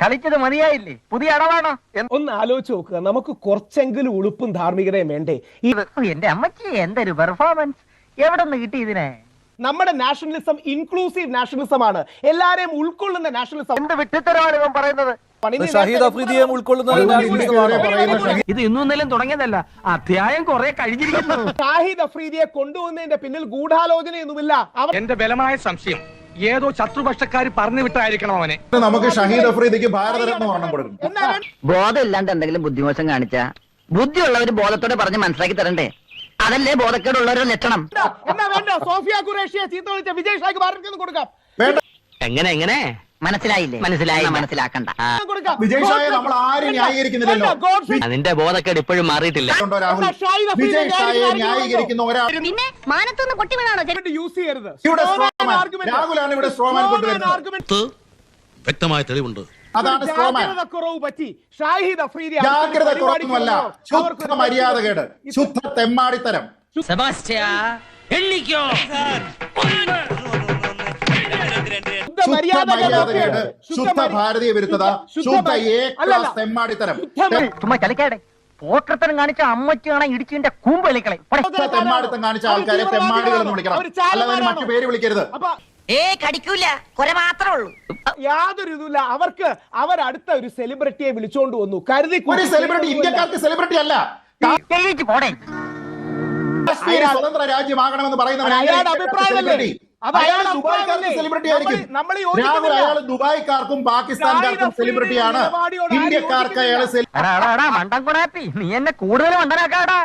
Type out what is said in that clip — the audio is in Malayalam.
കളിച്ചത് മതിയായില്ലേ? പുതിയ അടവാണോ? ഒന്ന് ആലോചിച്ച് നോക്കുക, നമുക്ക് കുറച്ചെങ്കിലും ഉളുപ്പും ധാർമ്മികതയും വേണ്ടേ? എന്റെ അമ്മച്ചി എന്തൊരു പെർഫോമൻസ്! എവിടെ നിന്ന് കിട്ടി ഇതിനെ? നമ്മുടെ നാഷണലിസം ഇൻക്ലൂസീവ് നാഷണലിസം ആണ്, എല്ലാരെയും ഉൾക്കൊള്ളുന്ന നാഷണലിസം. എന്ത് വിട്ടിത്തരമാണ് ഇവൻ പറയുന്നത്? ഷഹീദ് അഫ്രീദിയെ ഉൾക്കൊള്ളുന്ന ഇത് ഇന്നും ഇന്നലെയും തുടങ്ങിയതല്ല, അധ്യായം കുറെ കഴിഞ്ഞിരിക്കുന്നു. ഷാഹിദ് അഫ്രീദിയെ കൊണ്ടുവന്നതിന്റെ പിന്നിൽ ഗൂഢാലോചനയൊന്നുമില്ല. എന്റെ ബലമായ സംശയം ഏതോ ശത്രുപക്ഷക്കാർ പറഞ്ഞു വിട്ടായിരിക്കണം അവനെ. നമുക്ക് ഷഹീദ് അഫ്രീദിക്ക് ഭാരതരത്ന വർണ്ണം കൊടുക്കും. ബോധം ഇല്ലാണ്ട് എന്തെങ്കിലും ബുദ്ധിമോശം കാണിച്ച ബുദ്ധിയുള്ളവര് ബോധത്തോടെ പറഞ്ഞ് മനസ്സിലാക്കി തരണ്ടേ? അതല്ലേ ബോധക്കേടുള്ളവരുടെ ലക്ഷണം. എന്നാ വേണ്ട, സോഫിയ ഖുറേഷിയെ ചീത്ത വിളിച്ച വിജയ് ഷായ്ക്ക് ഭാരതത്തിന് കൊടുക്കാം. എങ്ങനെ മനസ്സിലായില്ലേ? മനസ്സിലാക്കണ്ട. വിജയ് ഷായെ നമ്മൾ ആരും ന്യായീകരിക്കുന്നില്ലല്ലോ. അതിന്റെ ബോധക്കേട് ഇപ്പോഴും മാറിയിട്ടില്ല. വിജയ് ഷായെ ന്യായീകരിക്കുന്ന ഒരാൾ പിന്നെ മാനത്തുനിന്ന് പൊട്ടി വീണാണോ യൂസ് ചെയ്യരുത്. രാഹുലാണ് ഇവിടെ സ്ട്രോമാൻ കൊണ്ടുവരുന്നത്. വ്യക്തമായ തെളിവുണ്ട്. അതാണ് സ്ട്രോമാൻ. കുറവ് പറ്റി. ഷാഹിദ് അഫ്രീദി ജാഗ്രത കുറവുമല്ല, ശുദ്ധ മര്യാദകേട്, ശുദ്ധ തെമ്മാടിത്തരം. മര്യാദകേട്, ശുദ്ധ ഭാരതീയ വിരുദ്ധത, ശുദ്ധ തെമ്മാടിത്തരം. ചുമ്മാ കളിക്കാടെ. പോട്ടത്തരം കാണിച്ച അമ്മച്ചു കാണാൻ ഇടിച്ചിന്റെ കൂമ്പ് കളിക്കളെ. തെമ്മാടിത്തം കാണിച്ച ആൾക്കാരെ തെമ്മാടികൾ എന്ന് വിളിക്കണം, അല്ലാതെ മറ്റു പേര് വിളിക്കരുത്. കടിക്കൂല, കൊല മാത്രമേ ഉള്ളൂ. യാതൊരു ഇതുമില്ല അവർക്ക്. അവരടുത്ത ഒരു സെലിബ്രിറ്റിയെ വിളിച്ചോണ്ട് വന്നു, കരുതി. ഒരു സെലിബ്രിറ്റി ഇന്ത്യക്കാർക്ക് സെലിബ്രിറ്റി അല്ല. പോടെ. കാശ്മീർ സ്വതന്ത്ര രാജ്യമാകണമെന്ന് പറയുന്നവരാണ്. സെലിബ്രിറ്റി ആയിരിക്കും രാഹുൽ. അയാൾ ദുബായ്ക്കാർക്കും പാകിസ്ഥാൻകാർക്കും സെലിബ്രിറ്റിയാണ്. ഇന്ത്യക്കാർക്ക് അയാൾ മണ്ടൻ കുണാപ്പി, നീ എന്നെ കൂടുതൽ മണ്ടനാക്കാടാ.